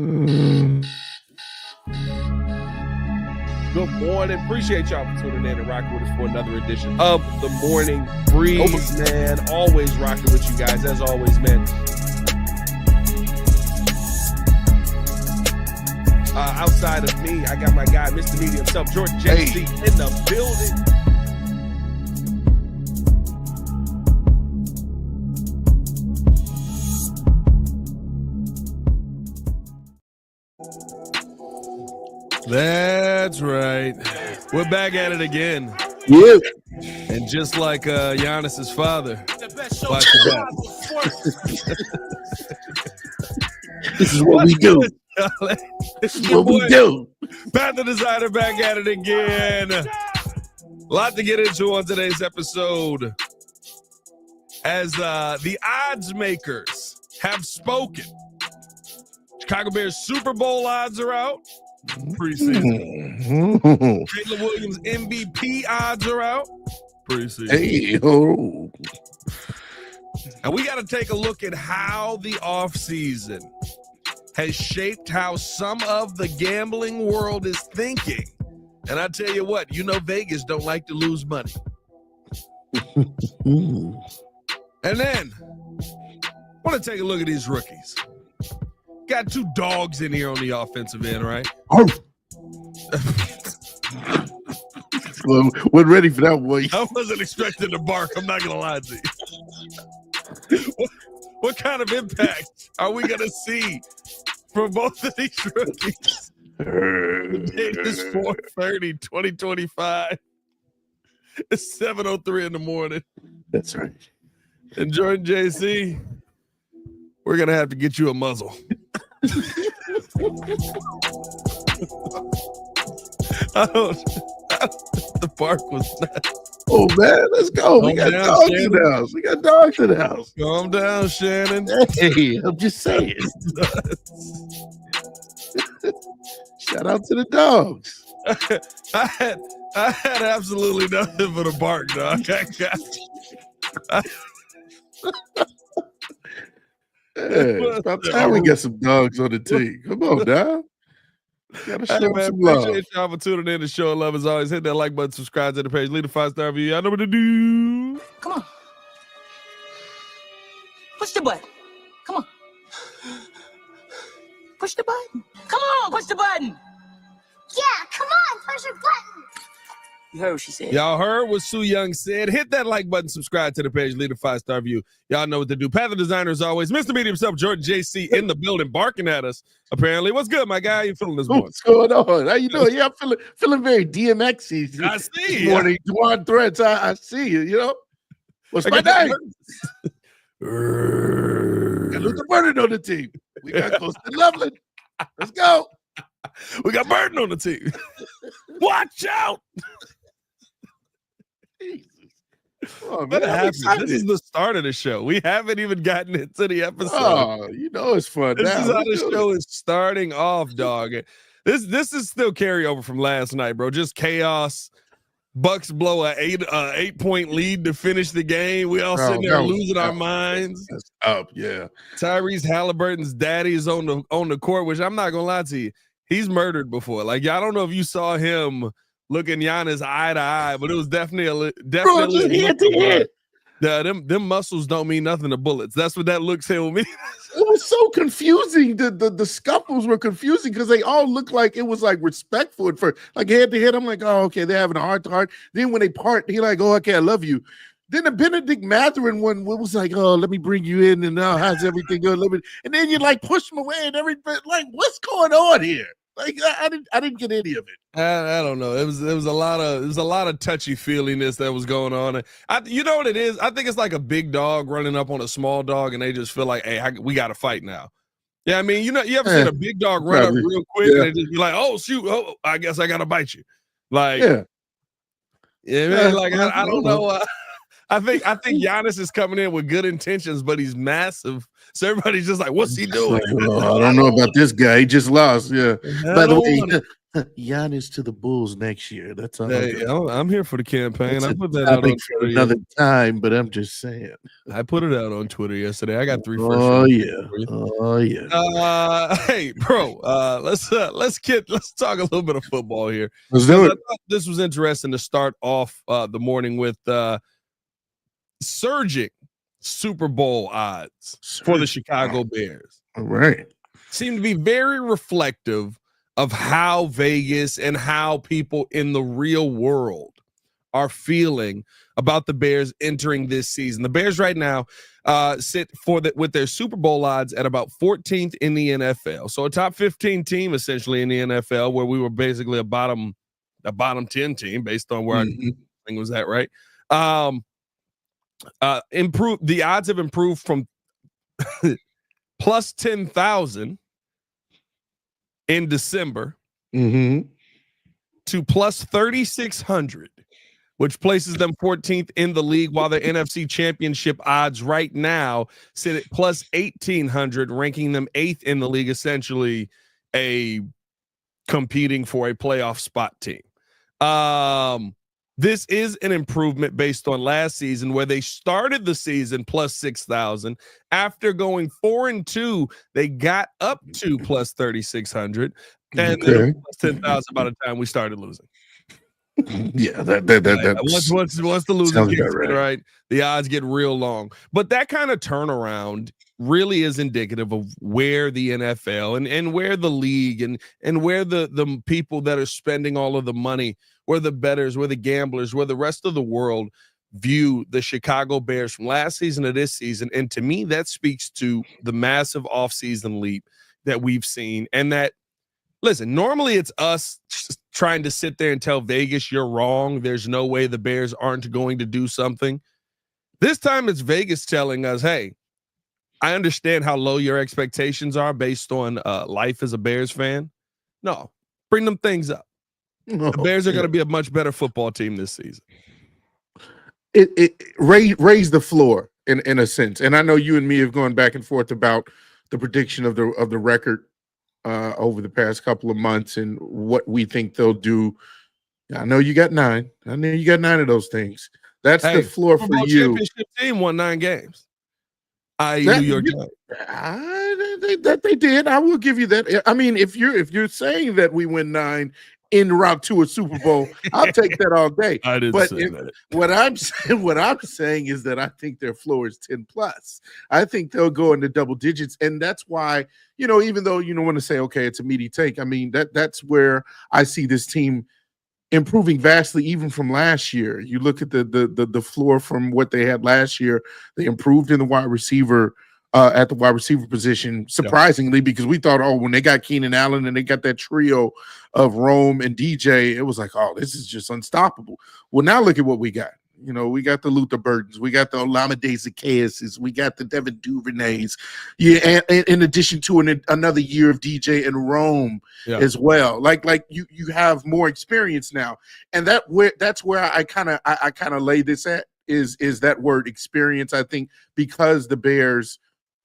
Good morning. Appreciate y'all for tuning in and rocking with us for another edition of the Morning Breeze, man. Always rocking with you guys, as always, man. Outside of me, I got my guy, Mr. Media himself, Jordan JC, in the building. That's right. We're back at it again. Yeah. And just like Giannis's father, watch your back. This is what we do. This is what we do. Panther Designer back at it again. A lot to get into on today's episode. As the odds makers have spoken. Chicago Bears Super Bowl odds are out. Preseason. Caleb Williams MVP odds are out. Preseason. Hey, And we got to take a look at how the offseason has shaped how some of the gambling world is thinking. And I tell you what, Vegas don't like to lose money. And then, I want to take a look at these rookies. Got two dogs in here on the offensive end, right? Well, we're ready for that one. I wasn't expecting to bark. I'm not going to lie to you. What kind of impact are we going to see from both of these rookies? The date is 4/30/2025. It's 7:03 in the morning. That's right. And Jordan JC, we're going to have to get you a muzzle. The bark was not. Oh man, let's go. We got dogs in the house. We got dogs in the house. Calm down, Shannon. Hey, I'm just saying. Shout out to the dogs. I had absolutely nothing but a bark, dog. I got you. Hey, it's about time we get some dogs on the team. Come on, dog. Gotta show them some love. Appreciate y'all for tuning in to show love as always. Hit that like button, subscribe to the page, leave a 5-star review. Y'all know what to do. Come on. Push the button. Come on. Push the button. Come on, push the button. Yeah, come on, push the button. You heard what she said. Y'all heard what Sue Young said. Hit that like button, subscribe to the page, leave a 5-star review. Y'all know what to do. Panther Designer as always. Mr. Media himself, Jordan JC, in the building, barking at us, apparently. What's good, my guy? How you feeling this morning? What's going on? How you doing? Yeah, I'm feeling very DMX-y. I see this you. morning. Dwan Threads, I see you, What's my name? Got Luther Burden on the team. We got Coastal Loveland. Let's go. We got Burden on the team. Watch out. Jesus. Oh, What man, happened? This is the start of the show. We haven't even gotten into the episode. Oh, it's fun. This now. is how the show is starting off, dog. This is still carryover from last night, bro. Just chaos. Bucks blow a 8-point lead to finish the game. We all sitting there losing our minds. That's up, yeah. Tyrese Halliburton's daddy is on the court, which I'm not gonna lie to you, he's murdered before. Like, I don't know if you saw him looking Giannis eye to eye, but it was definitely head to head. Them muscles don't mean nothing to bullets. That's what that looks tell me. It was so confusing. The scuffles were confusing because they all looked like it was like respectful at first. Like head to head, I'm like, oh, okay, they're having a heart to heart. Then when they part, he like, oh, okay, I love you. Then the Benedict Mathurin one was like, oh, let me bring you in and now how's everything going? And then you like push him away and everything. Like, what's going on here? Like I didn't get any of it. I don't know. It was a lot of touchy feeliness that was going on. You know what it is? I think it's like a big dog running up on a small dog, and they just feel like, hey, we got to fight now. Yeah, I mean, you ever seen a big dog run up real quick and they just be like, oh shoot, oh, I guess I gotta bite you. Like, man, like I don't know. I think Giannis is coming in with good intentions, but he's massive. So everybody's just like, what's he doing? I don't know about this guy. He just lost. Yeah. By the way, Giannis to the Bulls next year. That's all. Hey, I'm here for the campaign. That's I a put that out on topic for Twitter. another time, but I'm just saying. I put it out on Twitter yesterday. I got 3 first Oh round yeah. picks for you. Oh yeah. Hey, bro, let's talk a little bit of football here. Let's do I it. thought this was interesting to start off the morning with surging Super Bowl odds for the Chicago Bears. All right. Seem to be very reflective of how Vegas and how people in the real world are feeling about the Bears entering this season. The Bears right now sit with their Super Bowl odds at about 14th in the NFL. So a top 15 team essentially in the NFL, where we were basically a bottom 10 team based on where our thing was at, right? The odds have improved from plus 10,000 in December to plus 3,600, which places them 14th in the league, while their NFC Championship odds right now sit at plus 1,800, ranking them 8th in the league, essentially a competing for a playoff spot team. This is an improvement based on last season, where they started the season plus 6,000. After going 4-2, they got up to plus 3,600, and then plus 10,000 by the time we started losing. Yeah, once the losing kicks in, right, the odds get real long. But that kind of turnaround really is indicative of where the NFL and where the league and where the people that are spending all of the money, where the bettors, where the gamblers, where the rest of the world view the Chicago Bears from last season to this season. And to me, that speaks to the massive offseason leap that we've seen. And that, listen, normally it's us trying to sit there and tell Vegas you're wrong. There's no way the Bears aren't going to do something. This time it's Vegas telling us, hey, I understand how low your expectations are based on life as a Bears fan. No, bring them things up. The Bears are going to be a much better football team this season. It raised the floor in a sense. And I know you and me have gone back and forth about the prediction of the record over the past couple of months and what we think they'll do. I know you got 9. I know you got 9 of those things. That's the floor for you. Championship team won 9 games. New York Giants. That they did. I will give you that. I mean, if you're saying that we win 9 en route to a Super Bowl, I'll take that all day. I didn't say that. What I'm saying is that I think their floor is 10 plus. I think they'll go into double digits, and that's why, even though you don't want to say, okay, it's a meaty take. I mean, that's where I see this team improving vastly, even from last year. You look at the floor from what they had last year. They improved in the wide receiver at the wide receiver position, surprisingly, because we thought, when they got Keenan Allen and they got that trio of Rome and DJ, it was like, this is just unstoppable. Well, now look at what we got. We got the Luther Burtons, we got the Olamide Zacchaeuses, we got the Devin Duvernays. Yeah, and in addition to another year of DJ and Rome as well. Like you have more experience now, and that's where I kind of lay this at is that word experience. I think because the Bears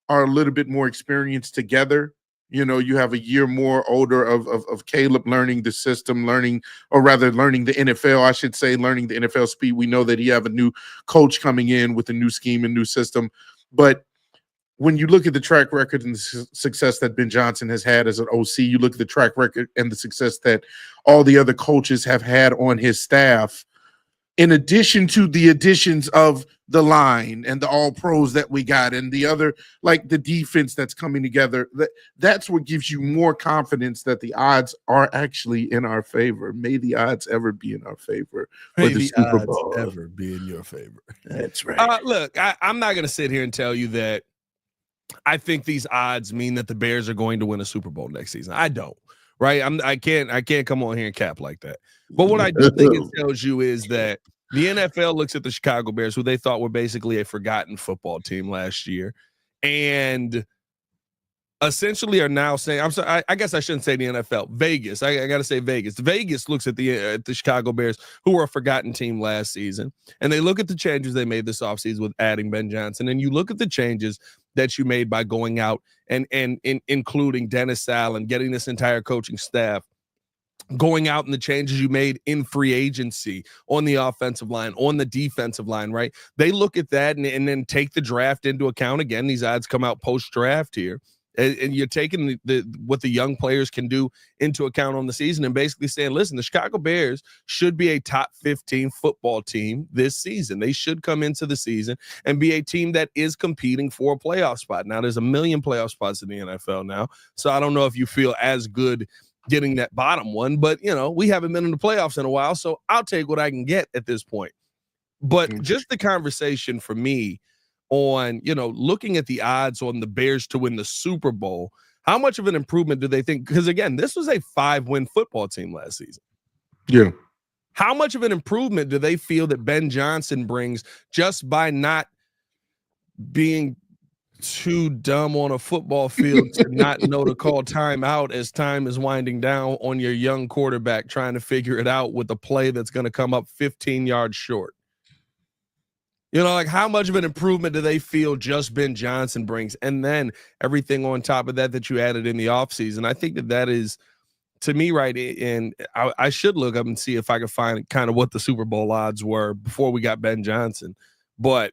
are a little bit more experienced together. You have a year more older of Caleb learning the system, learning the NFL, I should say, learning the NFL speed. We know that you have a new coach coming in with a new scheme and new system. But when you look at the track record and the success that Ben Johnson has had as an OC, you look at the track record and the success that all the other coaches have had on his staff, in addition to the additions of the line and the all pros that we got and the other, like the defense that's coming together, that's what gives you more confidence that the odds are actually in our favor. May the odds ever be in our favor for the Super Bowl. Ever be in your favor. That's right. Look, I'm not going to sit here and tell you that I think these odds mean that the Bears are going to win a Super Bowl next season. I don't. Right? I can't come on here and cap like that. But what I do think it tells you is that the NFL looks at the Chicago Bears, who they thought were basically a forgotten football team last year, and essentially are now saying, I'm sorry, I guess I shouldn't say the NFL. Vegas. I got to say Vegas. Vegas looks at the Chicago Bears, who were a forgotten team last season, and they look at the changes they made this offseason with adding Ben Johnson, and you look at the changes that you made by going out and including Dennis Allen, getting this entire coaching staff going out and the changes you made in free agency on the offensive line, on the defensive line, right? They look at that and then take the draft into account. Again, these odds come out post-draft here. And you're taking what the young players can do into account on the season and basically saying, listen, the Chicago Bears should be a top 15 football team this season. They should come into the season and be a team that is competing for a playoff spot. Now, there's a million playoff spots in the NFL now, so I don't know if you feel as good getting that bottom one, but, we haven't been in the playoffs in a while, so I'll take what I can get at this point. But just the conversation for me on, looking at the odds on the Bears to win the Super Bowl, how much of an improvement do they think? Because, again, this was a 5-win football team last season. Yeah. How much of an improvement do they feel that Ben Johnson brings just by not being too dumb on a football field to not know to call timeout as time is winding down on your young quarterback trying to figure it out with a play that's going to come up 15 yards short? Like how much of an improvement do they feel just Ben Johnson brings? And then everything on top of that you added in the offseason. I think that is, to me, right. And I should look up and see if I can find kind of what the Super Bowl odds were before we got Ben Johnson. But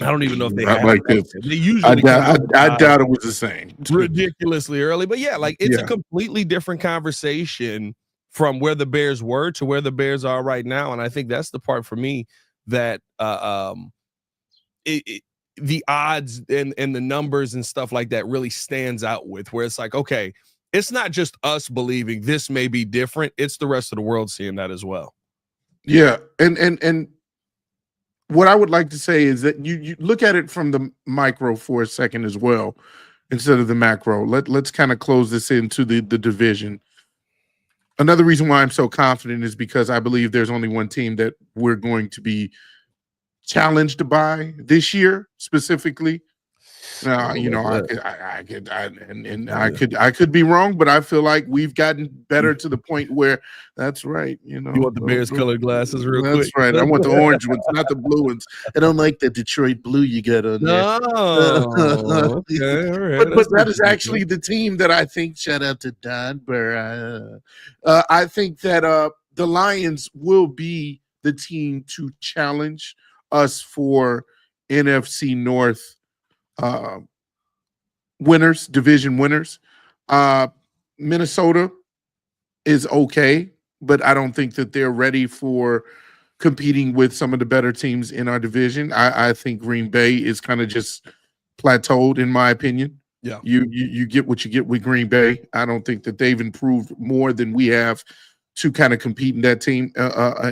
I don't even know if they had like this. They usually I doubt it was the same. Ridiculously early. But yeah, like it's a completely different conversation from where the Bears were to where the Bears are right now. And I think that's the part for me that the odds and the numbers and stuff like that really stands out with, where it's like, okay, it's not just us believing this may be different. It's the rest of the world seeing that as well. Yeah. And what I would like to say is that you look at it from the micro for a second as well, instead of the macro. Let's kind of close this into the division. Another reason why I'm so confident is because I believe there's only one team that we're going to be challenged by this year specifically. I could be wrong, but I feel like we've gotten better to the point where that's right. You want the Bears colored glasses real quick? That's right. I want the orange ones, not the blue ones. I don't like the Detroit blue you got on there. Okay, all right. But that is actually the team that I think, shout out to Don Burr, I think that the Lions will be the team to challenge us for NFC North winners, division winners. Minnesota is okay, but I don't think that they're ready for competing with some of the better teams in our division. I think Green Bay is kind of just plateaued, in my opinion. Yeah, you get what you get with Green Bay. I don't think that they've improved more than we have to kind of compete in that team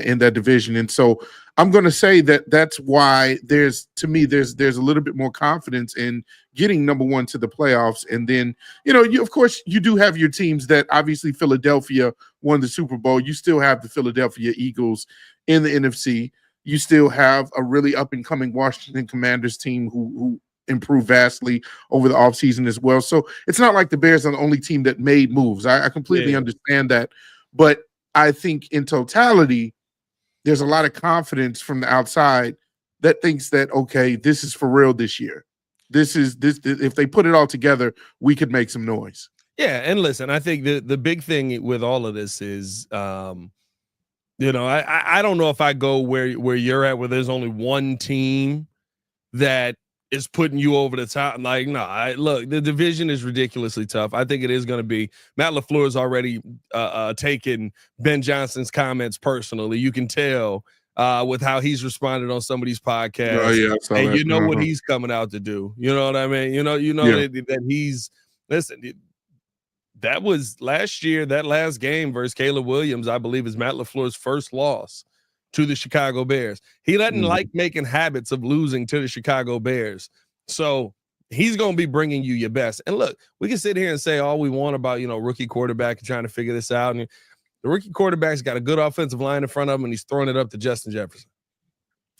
in that division. And so I'm going to say that that's why there's a little bit more confidence in getting number one to the playoffs. And then, of course, you do have your teams that obviously Philadelphia won the Super Bowl. You still have the Philadelphia Eagles in the NFC. You still have a really up and coming Washington Commanders team who improved vastly over the offseason as well. So it's not like the Bears are the only team that made moves. I completely understand that. But I think in totality, there's a lot of confidence from the outside that thinks that, okay, this is for real this year. This if they put it all together, we could make some noise. Yeah, and listen, I think the big thing with all of this is, I don't know if I go where you're at, where there's only one team that is putting you over the top. Like, no, look, the division is ridiculously tough. I think it is going to be. Matt LaFleur's already taken Ben Johnson's comments personally. You can tell with how he's responded on some of these podcasts. Oh, yeah, and you know what he's coming out to do. You know what I mean? That he's – listen, that was last year, that last game versus Caleb Williams, I believe, is Matt LaFleur's first loss to the Chicago Bears. He doesn't like making habits of losing to the Chicago Bears. So he's going to be bringing you your best. And look, we can sit here and say all we want about, rookie quarterback and trying to figure this out. And the rookie quarterback's got a good offensive line in front of him, and he's throwing it up to Justin Jefferson.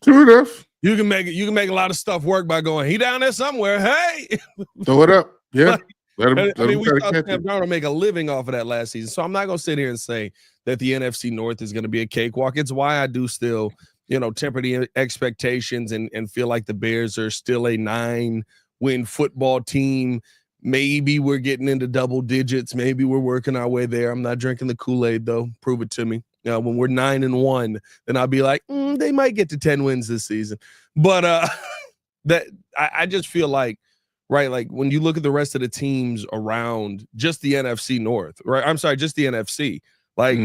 True enough. You can make a lot of stuff work by going, he down there somewhere. Hey, throw it up. Yeah. We saw Sam Darnold make a living off of that last season. So I'm not going to sit here and say that the NFC North is going to be a cakewalk. It's why I do still, temper the expectations and feel like the Bears are still a 9-win football team Maybe we're getting into double digits. Maybe we're working our way there. I'm not drinking the Kool-Aid though. Prove it to me. When we're 9-1, then I'll be like, they might get to 10 wins this season. But I just feel like, right, like when you look at the rest of the teams around just the NFC North, right? I'm sorry, just the NFC. Like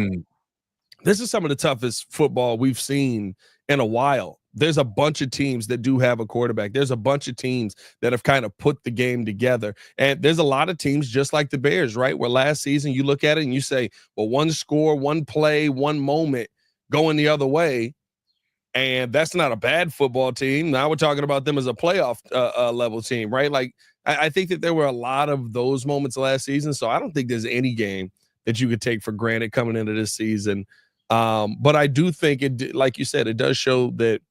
this is some of the toughest football we've seen in a while. There's a bunch of teams that do have a quarterback. There's a bunch of teams that have kind of put the game together. And there's a lot of teams just like the Bears, right? Where last season you look at it and you say, well, one score, one play, one moment going the other way. And that's not a bad football team. Now we're talking about them as a playoff level team, right? Like I think that there were a lot of those moments last season. So I don't think there's any game that you could take for granted coming into this season. But I do think it, like you said, it does show that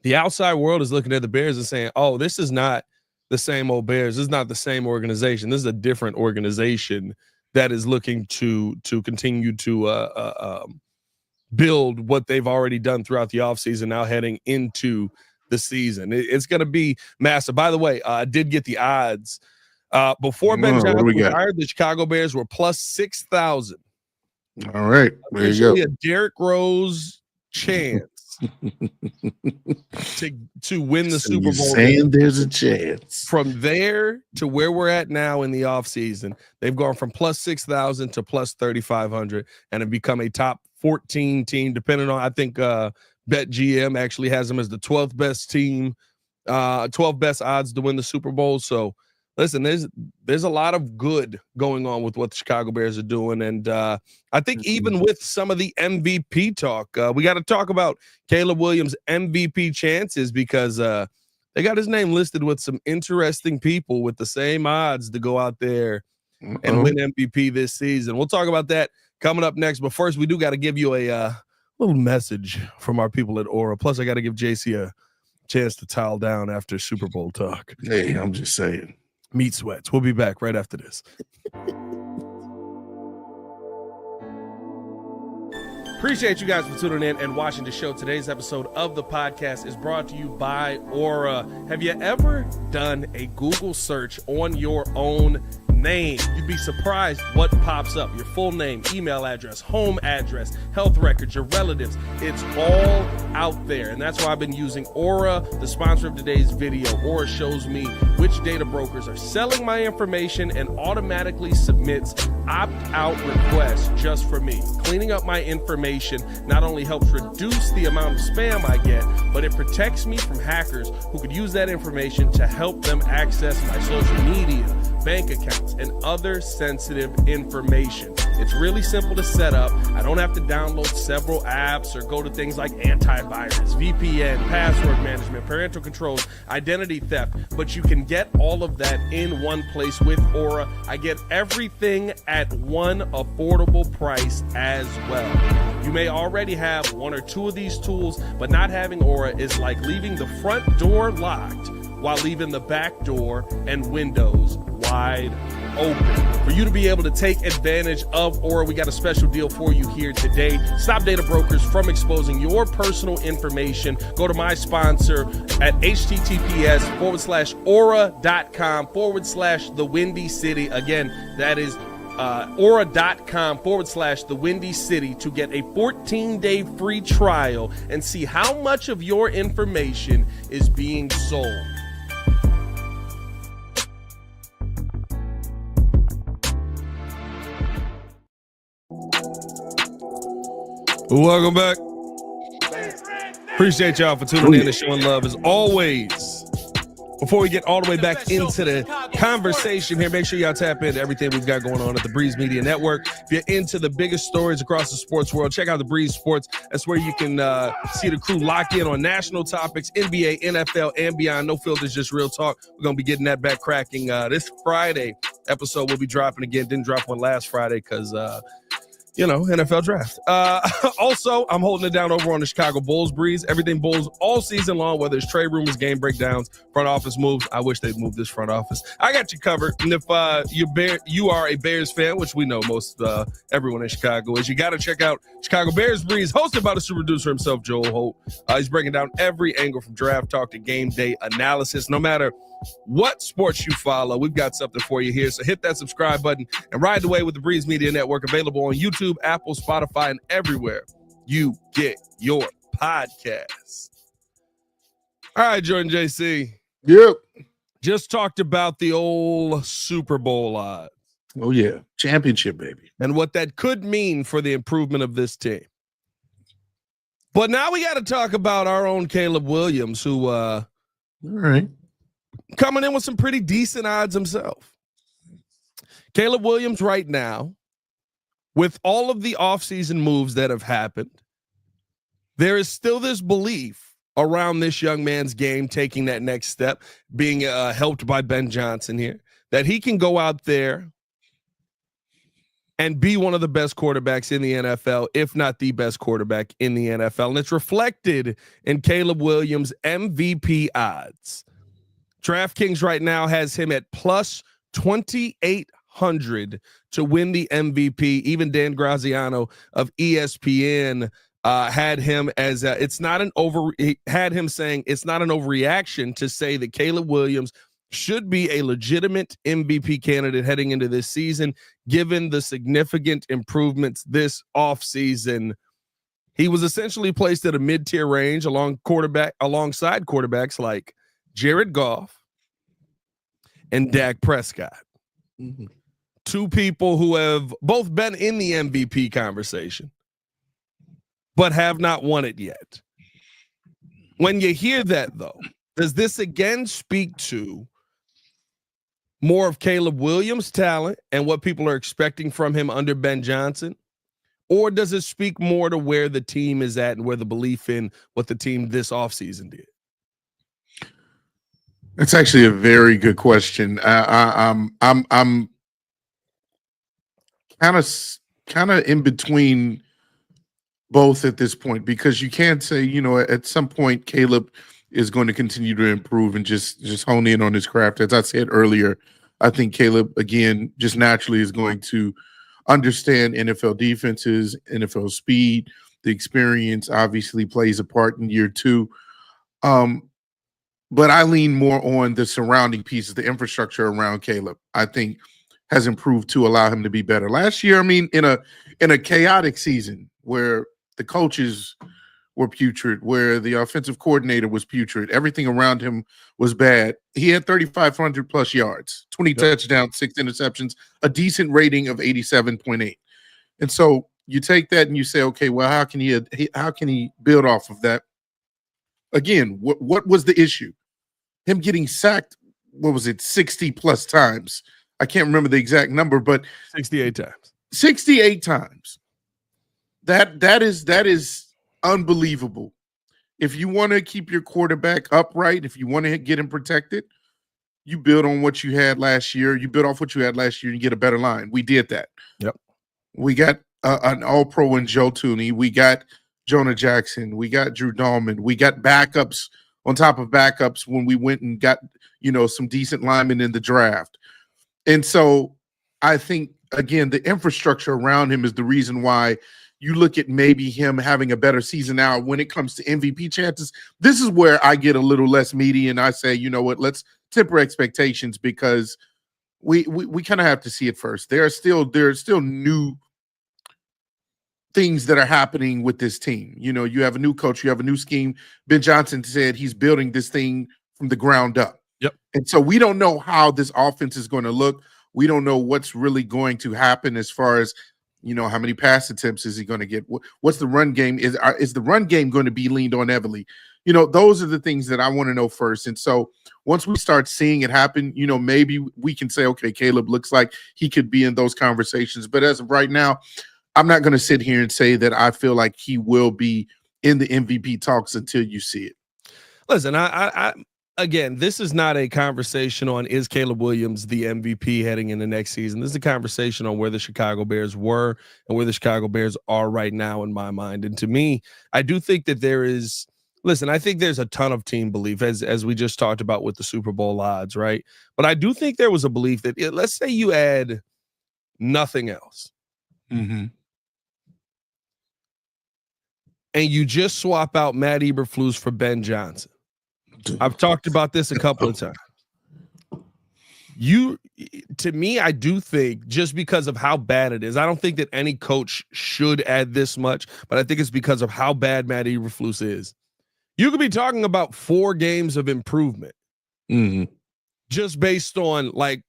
the outside world is looking at the Bears and saying, oh, this is not the same old Bears. This is not the same organization. This is a different organization that is looking to continue to build what they've already done throughout the offseason now heading into the season. It's going to be massive. By the way, I did get the odds. Before Ben Johnson retired, the Chicago Bears were plus 6,000. All right. There you go. A Derrick Rose chance to win the Super Bowl. Saying there's a chance. From there to where we're at now in the offseason, they've gone from plus 6,000 to plus 3,500 and have become a top 14 team, depending on, I think BetGM actually has them as the 12th best team, 12th best odds to win the Super Bowl. So listen, there's a lot of good going on with what the Chicago Bears are doing. And I think even with some of the MVP talk, we got to talk about Caleb Williams' MVP chances because they got his name listed with some interesting people with the same odds to go out there and win MVP this season. We'll talk about that coming up next. But first, we do got to give you a little message from our people at Aura. Plus, I got to give JC a chance to towel down after Super Bowl talk. Hey, I'm just saying. Meat sweats. We'll be back right after this. Appreciate you guys for tuning in and watching the show. Today's episode of the podcast is brought to you by Aura. Have you ever done a Google search on your own name? You'd be surprised what pops up. Your full name, email address, home address, health records, your relatives. It's all out there. And that's why I've been using Aura, the sponsor of today's video. Aura shows me which data brokers are selling my information and automatically submits opt-out requests just for me. Cleaning up my information not only helps reduce the amount of spam I get, but it protects me from hackers who could use that information to help them access my social media, bank accounts, and other sensitive information. It's really simple to set up. I don't have to download several apps or go to things like antivirus, VPN, password management, parental controls, identity theft, but you can get all of that in one place with Aura. I get everything at one affordable price as well. You may already have one or two of these tools, but not having Aura is like leaving the front door locked while leaving the back door and windows wide open. For you to be able to take advantage of Aura, we got a special deal for you here today. Stop data brokers from exposing your personal information. Go to my sponsor at https:/aura.com/the Windy City. Again, that is aura.com/the Windy City to get a 14-day free trial and see how much of your information is being sold. Welcome back. Appreciate y'all for tuning in and showing love as always. Before we get all the way back into the conversation here, make sure y'all tap into everything we've got going on at the Breeze Media Network. If you're into the biggest stories across the sports world, check out the Breeze Sports. That's where you can see the crew lock in on national topics, NBA, NFL, and beyond. No filters, just real talk. We're going to be getting that back cracking. This Friday episode will be dropping again. Didn't drop one last Friday because NFL draft. Also, I'm holding it down over on the Chicago Bulls Breeze. Everything Bulls all season long, whether it's trade rumors, game breakdowns, front office moves. I wish they'd move this front office. I got you covered. And if you are a Bears fan, which we know most everyone in Chicago is, you got to check out Chicago Bears Breeze, hosted by the super producer himself, Joel Holt. He's breaking down every angle from draft talk to game day analysis. No matter what sports you follow. We've got something for you here. So hit that subscribe button and ride the way with the Breeze Media Network, available on YouTube, Apple, Spotify, and everywhere you get your podcasts. All right, Jordan JC. Yep. Just talked about the old Super Bowl odds. Oh, yeah. Championship, baby. And what that could mean for the improvement of this team. But now we got to talk about our own Caleb Williams, who all right, coming in with some pretty decent odds himself. Caleb Williams right now, with all of the offseason moves that have happened, there is still this belief around this young man's game taking that next step, being helped by Ben Johnson here, that he can go out there and be one of the best quarterbacks in the NFL, if not the best quarterback in the NFL. And it's reflected in Caleb Williams' MVP odds. DraftKings right now has him at plus 2,800 to win the MVP. Even Dan Graziano of ESPN had him as had him saying it's not an overreaction to say that Caleb Williams should be a legitimate MVP candidate heading into this season, given the significant improvements this offseason. He was essentially placed at a mid-tier range alongside quarterbacks like Jared Goff and Dak Prescott. Mm-hmm. Two people who have both been in the MVP conversation, but have not won it yet. When you hear that, though, does this again speak to more of Caleb Williams' talent and what people are expecting from him under Ben Johnson? Or does it speak more to where the team is at and where the belief in what the team this offseason did? That's actually a very good question. I'm kind of in between both at this point, because you can't say, at some point Caleb is going to continue to improve and just hone in on his craft. As I said earlier, I think Caleb, again, just naturally is going to understand NFL defenses, NFL speed. The experience obviously plays a part in year two. But I lean more on the surrounding pieces, the infrastructure around Caleb, I think has improved to allow him to be better. Last year, in a chaotic season where the coaches were putrid, where the offensive coordinator was putrid, everything around him was bad. He had 3,500 plus yards, 20 touchdowns, 6 interceptions, a decent rating of 87.8. And so you take that and you say, okay, well, how can he build off of that? Again, what was the issue? Him getting sacked, 60 plus times? I can't remember the exact number, but 68 times. 68 times. That is unbelievable. If you want to keep your quarterback upright, if you want to get him protected, you build on what you had last year. You build off what you had last year and get a better line. We did that. Yep. We got an all-pro in Joe Tooney. We got Jonah Jackson. We got Drew Dahlman. We got backups on top of backups when we went and got, some decent linemen in the draft. And so I think, again, the infrastructure around him is the reason why you look at maybe him having a better season. Now, when it comes to MVP chances, this is where I get a little less meaty and I say, you know what, let's temper expectations, because we kind of have to see it first. There are still new things that are happening with this team. You have a new coach, you have a new scheme. Ben Johnson said he's building this thing from the ground up. Yep. And so we don't know how this offense is going to look. We don't know what's really going to happen as far as, how many pass attempts is he going to get? What's the run game? Is the run game going to be leaned on heavily? Those are the things that I want to know first. And so once we start seeing it happen, maybe we can say, okay, Caleb looks like he could be in those conversations. But as of right now, I'm not going to sit here and say that I feel like he will be in the MVP talks until you see it. Listen, I again, this is not a conversation on is Caleb Williams the MVP heading into next season. This is a conversation on where the Chicago Bears were and where the Chicago Bears are right now in my mind. And to me, I do think that I think there's a ton of team belief, as we just talked about with the Super Bowl odds, right? But I do think there was a belief that, let's say you add nothing else. Mm-hmm. And you just swap out Matt Eberflus for Ben Johnson. I've talked about this a couple of times. to me, I do think just because of how bad it is, I don't think that any coach should add this much, but I think it's because of how bad Matt Eberflus is. You could be talking about 4 games of improvement just based on like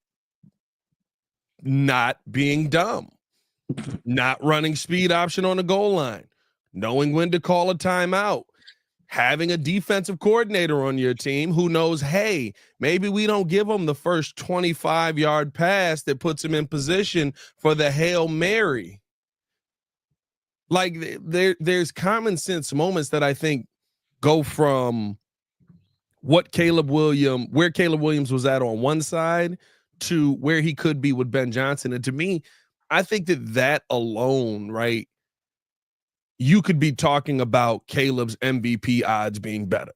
not being dumb, not running speed option on the goal line, knowing when to call a timeout, having a defensive coordinator on your team who knows, hey, maybe we don't give him the first 25-yard pass that puts him in position for the Hail Mary. Like there's common sense moments that I think go from where Caleb Williams was at on one side to where he could be with Ben Johnson. And to me, I think that alone, right, you could be talking about Caleb's MVP odds being better.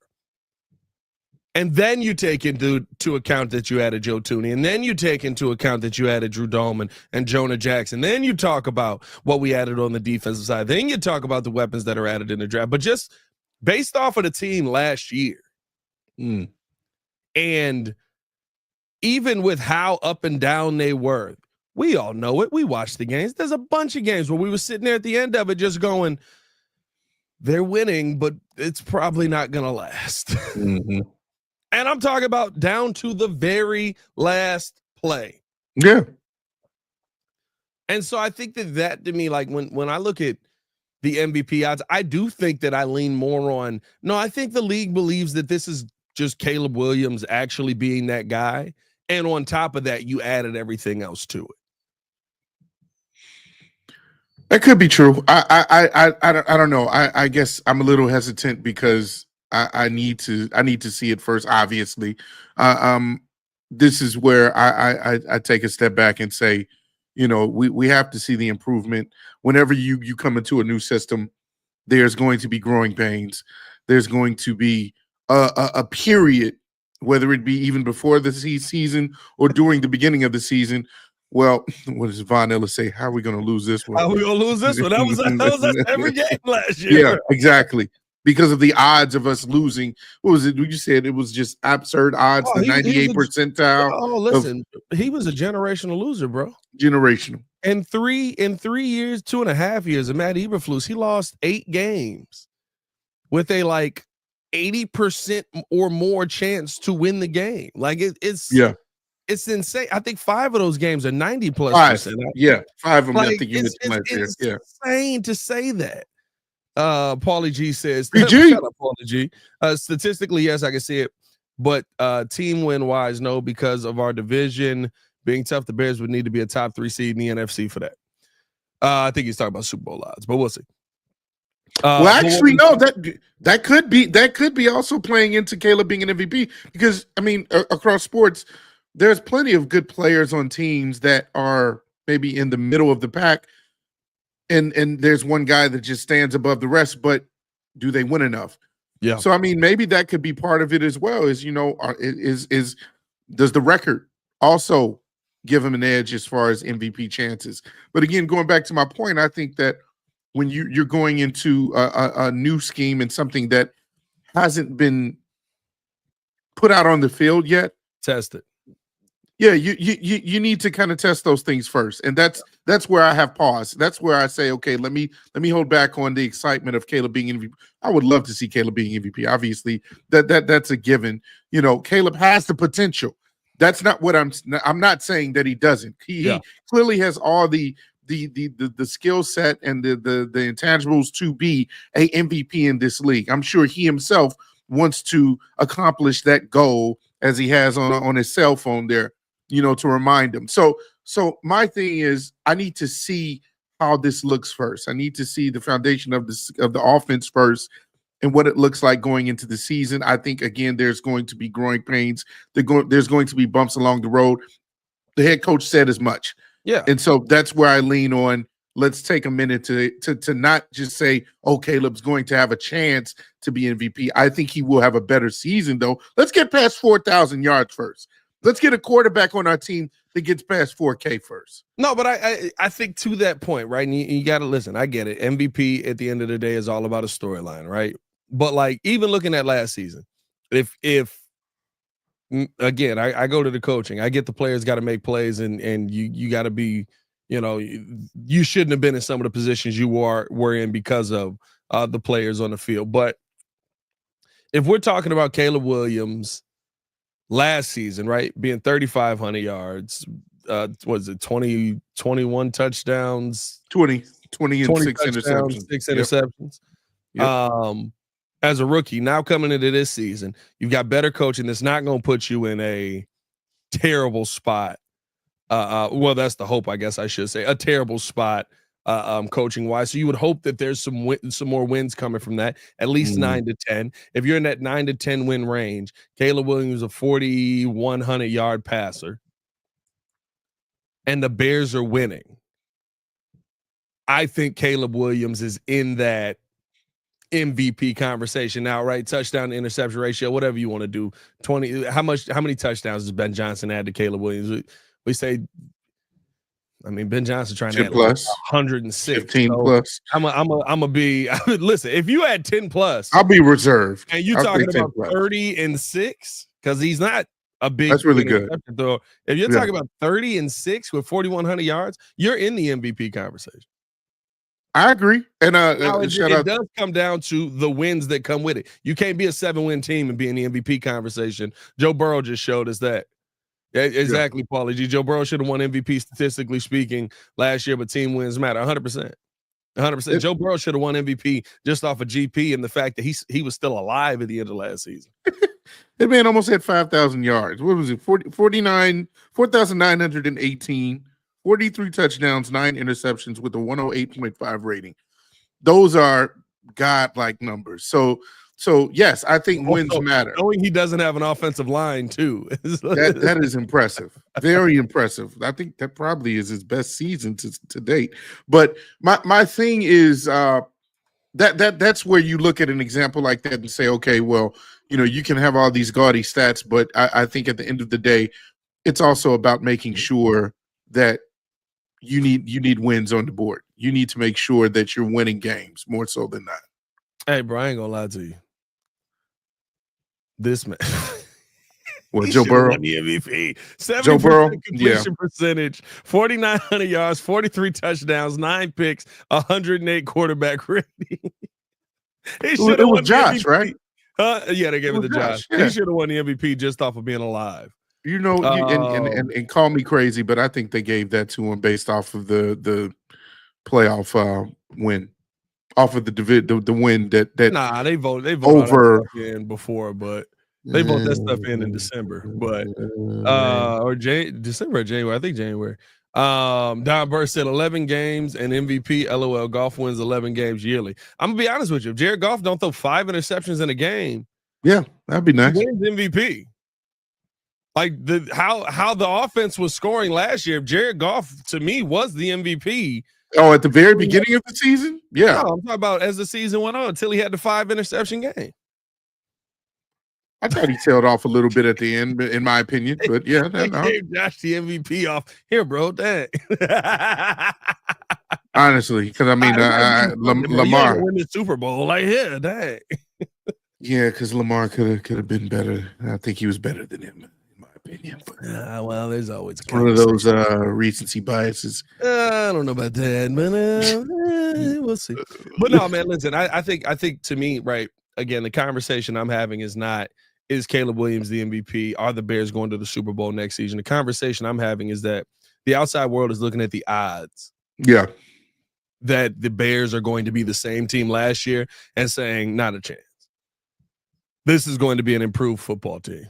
And then you take into account that you added Joe Tooney, and then you take into account that you added Drew Dolman and Jonah Jackson. Then you talk about what we added on the defensive side. Then you talk about the weapons that are added in the draft. But just based off of the team last year, and even with how up and down they were, we all know it. We watched the games. There's a bunch of games where we were sitting there at the end of it just going, they're winning, but it's probably not going to last. And I'm talking about down to the very last play. Yeah. And so I think that to me, like when I look at the MVP odds, I do think that I lean more on, no, I think the league believes that this is just Caleb Williams actually being that guy. And on top of that, you added everything else to it. That could be true. I don't know. I guess I'm a little hesitant because I need to see it first. Obviously, this is where I take a step back and say, we have to see the improvement. Whenever you come into a new system, there's going to be growing pains. There's going to be a period, whether it be even before the season or during the beginning of the season. Well, what does Von Ella say? How are we going to lose this one? How are we going to lose this one? That was us every game last year. Yeah, exactly. Because of the odds of us losing. What was it? You said it was just absurd odds, the 98th percentile. Oh, listen, he was a generational loser, bro. Generational. In 3 years, 2.5 years of Matt Eberflus, he lost 8 games with a like 80% or more chance to win the game. Like it's insane. I think 5 of those games are 90+%. Yeah, 5 of them. Like, I think you mentioned last year. Yeah, insane to say that. Paulie G says, PG. Paulie G. Statistically, yes, I can see it, but team win wise, no, because of our division being tough. The Bears would need to be a top 3 seed in the NFC for that. I think he's talking about Super Bowl odds, but we'll see. Well, actually, no. That could be also playing into Caleb being an MVP because I mean, across sports, there's plenty of good players on teams that are maybe in the middle of the pack, and there's one guy that just stands above the rest. But do they win enough? Yeah. So I mean, maybe that could be part of it as well. Is does the record also give him an edge as far as MVP chances? But again, going back to my point, I think that when you're going into a new scheme and something that hasn't been put out on the field yet, test it. Yeah, you need to kind of test those things first, and that's where I have paused. That's where I say, okay, let me hold back on the excitement of Caleb being MVP. I would love to see Caleb being MVP. Obviously, that's a given. Caleb has the potential. That's not what I'm not saying that he doesn't. He clearly has all the skill set and the intangibles to be a MVP in this league. I'm sure he himself wants to accomplish that goal as he has on his cell phone there, to remind him. So my thing is I need to see how this looks first. I need to see the foundation of the offense first and what it looks like going into the season. I think, again, there's going to be growing pains. There's going to be bumps along the road. The head coach said as much. Yeah. And so that's where I lean on. Let's take a minute to not just say, oh, Caleb's going to have a chance to be MVP. I think he will have a better season, though. Let's get past 4,000 yards first. Let's get a quarterback on our team that gets past 4K first. No, but I think to that point, right? And you got to listen. I get it. MVP at the end of the day is all about a storyline, right? But like even looking at last season, if again, I go to the coaching. I get the players got to make plays, and you got to be, you shouldn't have been in some of the positions you were in because of the players on the field. But if we're talking about Caleb Williams last season, right, being 3,500 yards, was it 21 touchdowns? 20 and 6 touchdowns, interceptions. 6 interceptions. Yep. As a rookie, now coming into this season, you've got better coaching that's not going to put you in a terrible spot. Well, that's the hope, I guess I should say, a terrible spot coaching wise. So you would hope that there's some more wins coming from that, at least 9 to 10. If you're in that 9 to 10 win range, Caleb Williams, a 4,100 yard passer, and the Bears are winning. I think Caleb Williams is in that MVP conversation now, right? Touchdown to interception ratio, whatever you want to do. 20. How many touchdowns does Ben Johnson add to Caleb Williams? We say, I mean, Ben Johnson trying to add plus 106, 15 so plus. I'm gonna be listen. If you had 10 plus, I'll be reserved. And you talking about 30 and 6 because he's not a big. That's really good. Though. If you're talking about 30 and 6 with 4,100 yards, you're in the MVP conversation. I agree. And it does come down to the wins that come with it. You can't be a 7-win team and be in the MVP conversation. Joe Burrow just showed us that. Yeah, exactly, Paulie G. Joe Burrow should have won MVP statistically speaking last year, but team wins matter 100%. 100%. Joe Burrow should have won MVP just off of GP and the fact that he was still alive at the end of last season. That man almost had 5,000 yards. What was it? 4,918. 43 touchdowns, 9 interceptions with a 108.5 rating. Those are godlike numbers. So yes, I think wins matter. Knowing he doesn't have an offensive line too. that is impressive. Very impressive. I think that probably is his best season to date. But my thing is that's where you look at an example like that and say, okay, well, you can have all these gaudy stats, but I think at the end of the day, it's also about making sure that you need wins on the board. You need to make sure that you're winning games more so than not. Hey, bro, I ain't gonna lie to you. This man, well, Joe Burrow, the MVP, 70% completion percentage, 4,900 yards, 43 touchdowns, 9 picks, 108 quarterback rating. It was Josh, right? Yeah, they gave it to Josh. Yeah. He should have won the MVP just off of being alive. And call me crazy, but I think they gave that to him based off of the playoff win, off of the win that. Nah, they voted over in before, but they vote that stuff in December, but December or January, I think January. Don Burr said 11 games and MVP. LOL. Goff wins 11 games yearly. I'm gonna be honest with you. If Jared Goff don't throw 5 interceptions in a game, yeah, that'd be nice. He wins MVP. Like how the offense was scoring last year, Jared Goff to me was the MVP. Oh, at the very beginning of the season? Yeah. No, I'm talking about as the season went on until he had the 5 interception game. I thought he tailed off a little bit at the end, in my opinion. But yeah, gave Josh the MVP off here, bro. Dang. Honestly, because I mean, Lamar win the Super Bowl, like yeah, dang. Yeah, because Lamar could have been better. I think he was better than him. Opinion, but well, there's always one of those recency biases. I don't know about that, but we'll see. But no, man, listen, I think to me, right, again, the conversation I'm having is not is Caleb Williams the MVP? Are the Bears going to the Super Bowl next season? The conversation I'm having is that the outside world is looking at the odds. Yeah. That the Bears are going to be the same team last year and saying, not a chance. This is going to be an improved football team.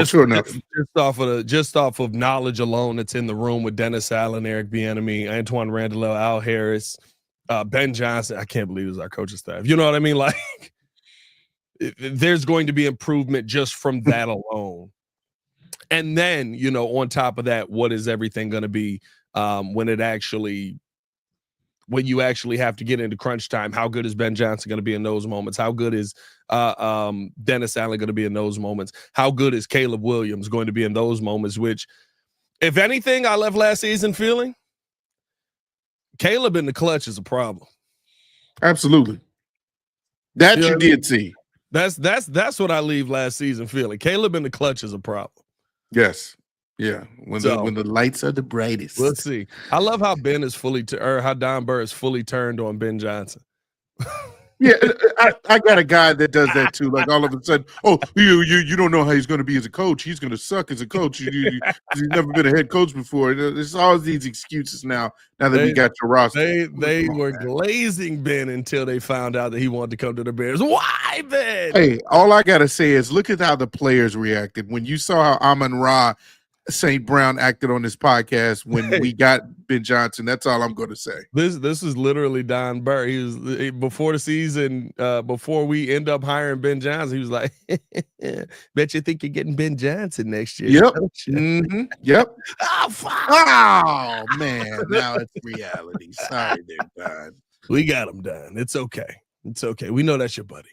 Sure enough. Just off of knowledge alone that's in the room with Dennis Allen, Eric Bieniemy, Antoine Randall, Al Harris, Ben Johnson. I can't believe it was our coaching staff. You know what I mean? Like, there's going to be improvement just from that alone. And then, on top of that, what is everything going to be when you actually have to get into crunch time? How good is Ben Johnson going to be in those moments? How good is Dennis Allen going to be in those moments? How good is Caleb Williams going to be in those moments? Which, if anything, I left last season feeling Caleb in the clutch is a problem. Absolutely. That you did see. That's what I leave last season feeling. Caleb in the clutch is a problem. Yes. Yeah. When the lights are the brightest. We'll see. I love how Ben is how Don Burr is fully turned on Ben Johnson. Yeah, I got a guy that does that too. Like all of a sudden, oh, you don't know how he's going to be as a coach. He's going to suck as a coach. He's never been a head coach before. There's all these excuses now that we got your roster. They were glazing Ben until they found out that he wanted to come to the Bears. Why, Ben? Hey, all I got to say is look at how the players reacted. When you saw how Amon-Ra St. Brown acted on this podcast when we got Ben Johnson, that's all I'm going to say. This is literally Don Burr. He was before the season, before we end up hiring Ben Johnson. He was like, "Bet you think you're getting Ben Johnson next year." Yep. Mm-hmm. Yep. Oh, fuck. Oh man, now it's reality. Sorry, there, Don. We got him done. It's okay. It's okay. We know that's your buddy.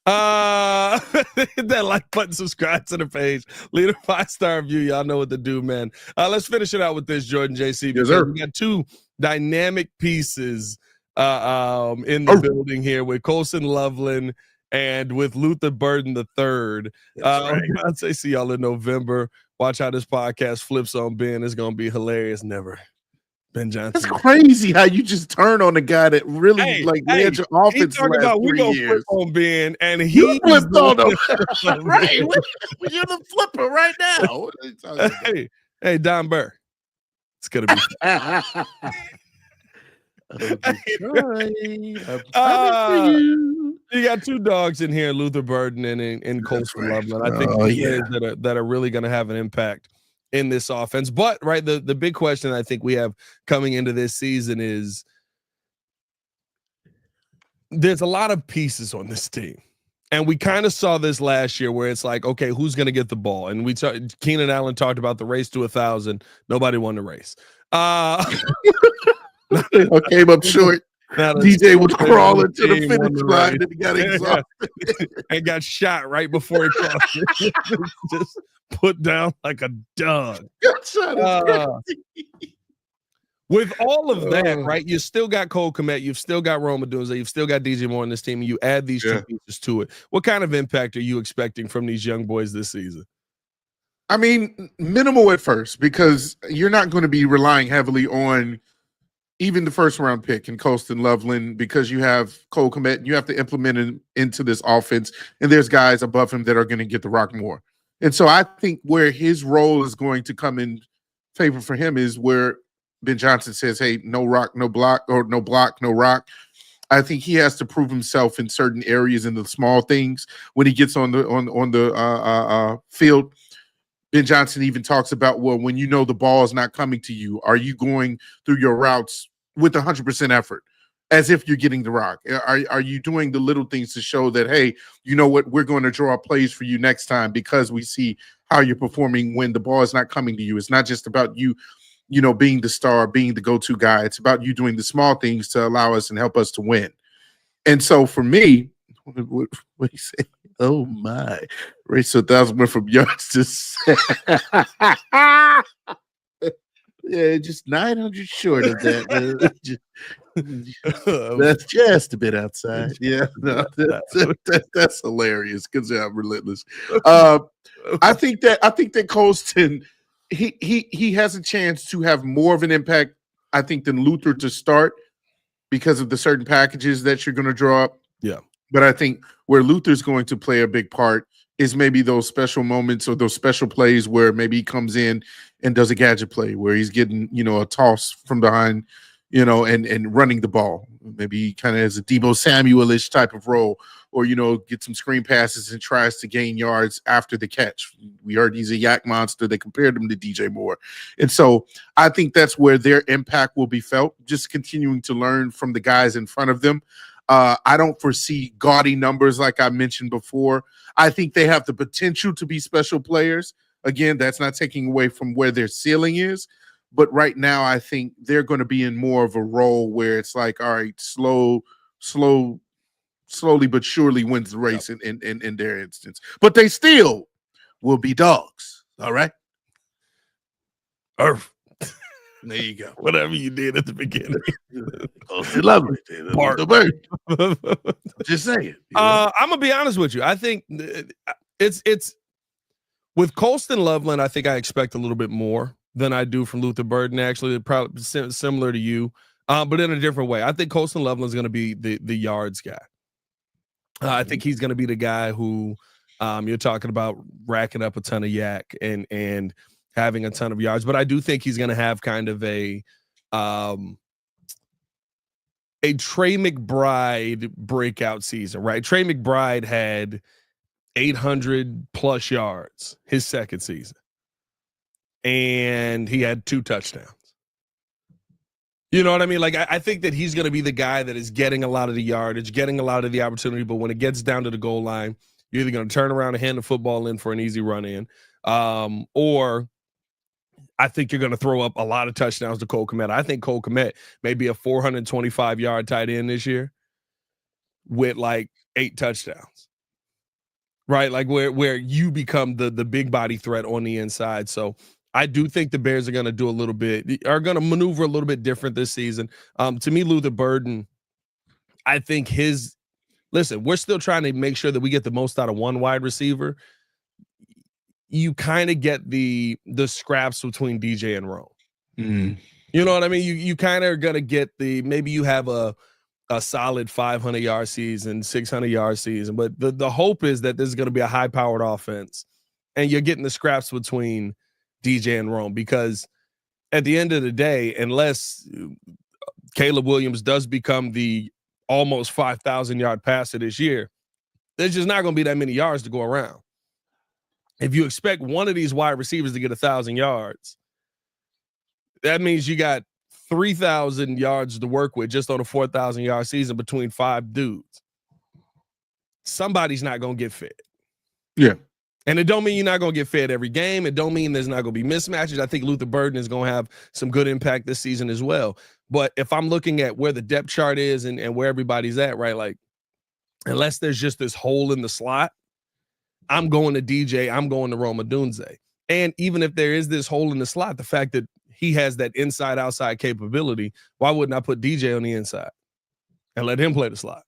Hit that like button, subscribe to the page, leave a 5-star review. Y'all know what to do, man. Let's finish it out with this, Jordan JC. Yes, sir. We got two dynamic pieces in the building here with Colson Loveland and with Luther Burden III. I'd say see y'all in November. Watch how this podcast flips on Ben. It's gonna be hilarious. Never. Ben Johnson. That's crazy how you just turn on a guy that really led your offense. He talking about we gonna flip on Ben, and he flipped on him. Right, you're the flipper right now. Hey, Don Burr, it's gonna be. You got two dogs in here, Luther Burden and Colson Loveland. I think that are really gonna have an impact in this offense. But the big question I think we have coming into this season is there's a lot of pieces on this team. And we kind of saw this last year where it's like, okay, who's going to get the ball? And Keenan Allen talked about the race to 1,000. Nobody won the race. Came up short. DJ was crawling to the finish line and he got exhausted. And got shot right before he crossed it. Just put down like a dog. With all of that, right? You still got Cole Kmet, you've still got Rome Odunze, you've still got DJ Moore in this team, and you add these two pieces to it. What kind of impact are you expecting from these young boys this season? I mean, minimal at first, because you're not going to be relying heavily on even the first round pick in Colston Loveland, because you have Cole Kmet and you have to implement him into this offense. And there's guys above him that are going to get the rock more. And so I think where his role is going to come in favor for him is where Ben Johnson says, hey, no rock, no block, or no block, no rock. I think he has to prove himself in certain areas in the small things when he gets on the field. Ben Johnson even talks about, well, when you know the ball is not coming to you, are you going through your routes with 100% effort as if you're getting the rock? Are you doing the little things to show that, hey, you know what, we're going to draw plays for you next time because we see how you're performing when the ball is not coming to you. It's not just about you being the star, being the go-to guy. It's about you doing the small things to allow us and help us to win. And so for me, what do you say? Oh my, race 1,000 went from yards to yeah, just 900 short of that. That's just a bit outside. Yeah, no, that's hilarious because I'm relentless. I think that Colston, he has a chance to have more of an impact, I think, than Luther to start because of the certain packages that you're going to draw up. Yeah. But I think where Luther's going to play a big part is maybe those special moments or those special plays where maybe he comes in and does a gadget play where he's getting, a toss from behind, and running the ball. Maybe he kind of has a Deebo Samuel-ish type of role, or, get some screen passes and tries to gain yards after the catch. We heard he's a yak monster. They compared him to DJ Moore. And so I think that's where their impact will be felt, just continuing to learn from the guys in front of them. I don't foresee gaudy numbers like I mentioned before. I think they have the potential to be special players. Again, that's not taking away from where their ceiling is. But right now, I think they're going to be in more of a role where it's like, all right, slowly but surely wins the race in their instance. But they still will be dogs. All right? There you go. Whatever you did at the beginning. Coasting lovely. Part. The bird. Just saying. You know? I'm gonna be honest with you. I think it's with Colston Loveland. I think I expect a little bit more than I do from Luther Burden. Actually, probably similar to you, but in a different way. I think Colston Loveland is going to be the yards guy. I think he's going to be the guy who you're talking about racking up a ton of yak and having a ton of yards. But I do think he's going to have kind of a Trey McBride breakout season, right? Trey McBride had 800 plus yards his second season, and he had 2 touchdowns. You know what I mean? Like, I think that he's going to be the guy that is getting a lot of the yardage, getting a lot of the opportunity. But when it gets down to the goal line, you're either going to turn around and hand the football in for an easy run in, or I think you're going to throw up a lot of touchdowns to Cole Kmet. I think Cole Kmet may be a 425-yard tight end this year with like 8 touchdowns, right? Like where you become the big body threat on the inside. So I do think the Bears are going to maneuver a little bit different this season. To me, Luther Burden, I think listen, we're still trying to make sure that we get the most out of one wide receiver. You kind of get the scraps between DJ and Rome. You know what I mean? You kind of are going to get maybe you have a solid 500-yard season, 600-yard season, but the hope is that this is going to be a high-powered offense, and you're getting the scraps between DJ and Rome, because at the end of the day, unless Caleb Williams does become the almost 5,000-yard passer this year, there's just not going to be that many yards to go around. If you expect one of these wide receivers to get 1,000 yards, that means you got 3,000 yards to work with just on a 4,000-yard season between 5 dudes. Somebody's not going to get fed. Yeah. And it don't mean you're not going to get fed every game. It don't mean there's not going to be mismatches. I think Luther Burden is going to have some good impact this season as well. But if I'm looking at where the depth chart is and where everybody's at, right, like, unless there's just this hole in the slot, I'm going to DJ, I'm going to Rome Odunze. And even if there is this hole in the slot, the fact that he has that inside-outside capability, why wouldn't I put DJ on the inside and let him play the slot?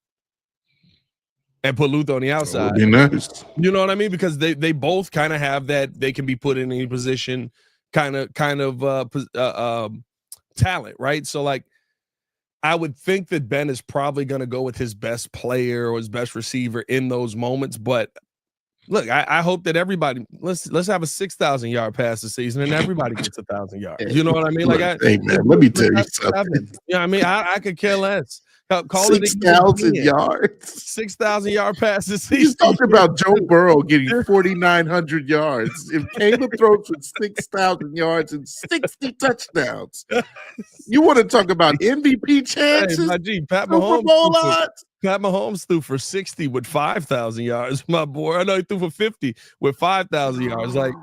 And put Luther on the outside. That would be nice. You know what I mean? Because they both kind of have that. They can be put in any position, kind of talent, right? So, like, I would think that Ben is probably going to go with his best player or his best receiver in those moments. But look, I hope that everybody let's have a 6,000-yard pass this season and everybody gets 1,000 yards. You know what I mean? Like, hey man, let me tell you something. Yeah, I mean, I could care less. Call 6,000 yards. 6,000-yard passes. He's talking about Joe Burrow getting 4,900 yards. If Caleb throws for 6,000 yards and 60 touchdowns, you want to talk about MVP chances? Hey, my G, Pat Mahomes threw for 60 with 5,000 yards. My boy, I know he threw for 50 with 5,000 yards. Like,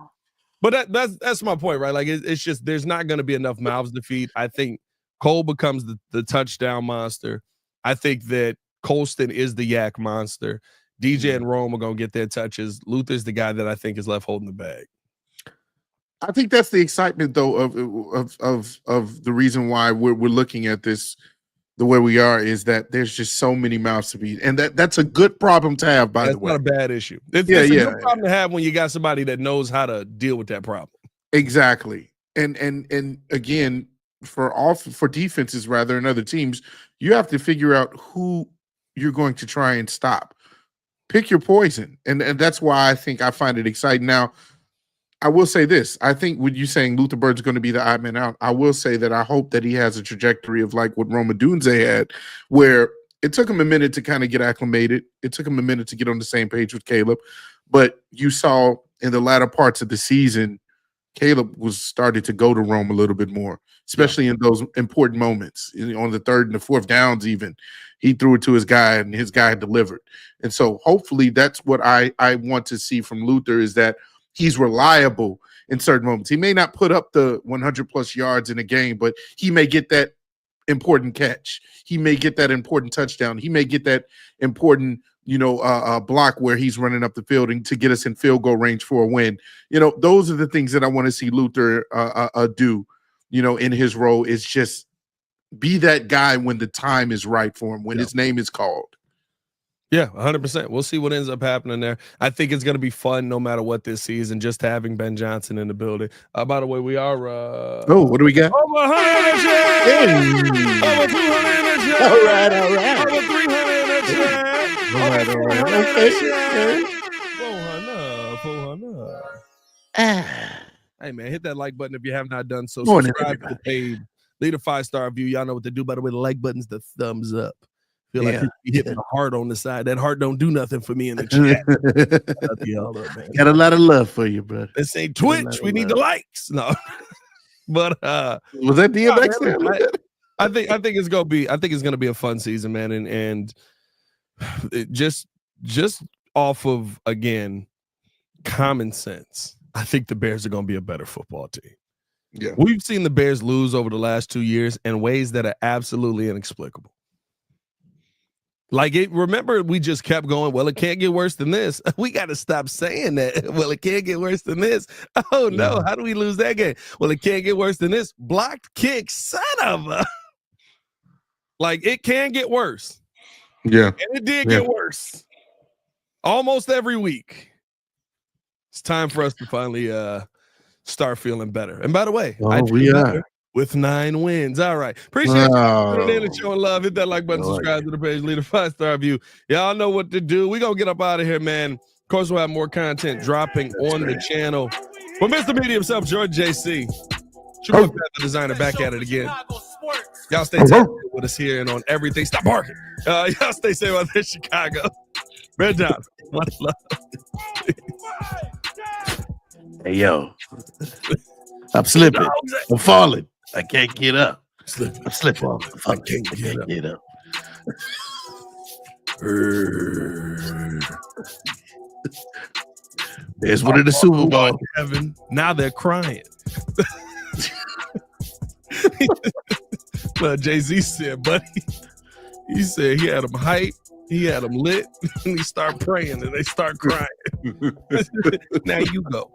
but that's my point, right? Like, it's just there's not going to be enough mouths to feed. I think Cole becomes the touchdown monster. I think that Colston is the yak monster. DJ and Rome are going to get their touches. Luther's the guy that I think is left holding the bag. I think that's the excitement, though, of the reason why we're looking at this the way we are, is that there's just so many mouths to feed, and that's a good problem to have. By the way, that's not a bad issue. It's a good problem to have when you got somebody that knows how to deal with that problem. Exactly, and again, for defenses rather and other teams, you have to figure out who you're going to try and stop. Pick your poison, and that's why I think I find it exciting. Now, I will say this. I think with you saying Luther Bird's going to be the odd man out, I will say that I hope that he has a trajectory of like what Rome Odunze had, where it took him a minute to kind of get acclimated. It took him a minute to get on the same page with Caleb. But you saw in the latter parts of the season, Caleb was started to go to Rome a little bit more, especially in those important moments. On the 3rd and the 4th downs even, he threw it to his guy, and his guy delivered. And so hopefully that's what I want to see from Luther, is that he's reliable in certain moments. He may not put up the 100-plus yards in a game, but he may get that important catch. He may get that important touchdown. He may get that important block where he's running up the field and to get us in field goal range for a win. Those are the things that I want to see Luther do in his role is just be that guy when the time is right for him, when his name is called. Yeah, 100%. We'll see what ends up happening there. I think it's going to be fun no matter what this season, just having Ben Johnson in the building. By the way, we are what do we got? over 100 in the chat. Over 200 in the chat. All right. Over 300 in the chat. All right. Okay. 400. Hey, man, hit that like button if you have not done so. Morning, Subscribe to the page. Leave a 5-star review. Y'all know what to do. By the way, the like button's the thumbs up. Feel like you hitting the heart on the side. That heart don't do nothing for me in the chat. Got a lot of love for you, brother. This ain't Twitch. We need the likes. No. But was that DMX there? I think it's gonna be a fun season, man. And it just off of, again, common sense, I think the Bears are gonna be a better football team. Yeah. We've seen the Bears lose over the last 2 years in ways that are absolutely inexplicable. Remember, we just kept going, well, it can't get worse than this. We got to stop saying that. Well, it can't get worse than this. Oh, no. How do we lose that game? Well, it can't get worse than this. Blocked kick, son of a. It can get worse. Yeah. And it did get worse. Almost every week. It's time for us to finally start feeling better. And by the way, we are. With 9 wins. All right. Appreciate you tuning in and showing love. Hit that like button, subscribe to the page, leave a 5-star review. Y'all know what to do. We're going to get up out of here, man. Of course, we'll have more content dropping on the channel. But Mr. Media himself, George JC, True the designer, back at it again. Y'all stay tuned with us here and on everything. Stop barking. Y'all stay safe out there in Chicago. Red Dot. Much love. Hey, yo. I'm slipping. I'm falling. I can't get up. I'm slipping. I can't get up. There's one of the Super Bowl. Heaven. Now they're crying. Well, Jay-Z said, buddy, he said he had them hype, he had them lit, and he start praying, and they start crying. Now you go.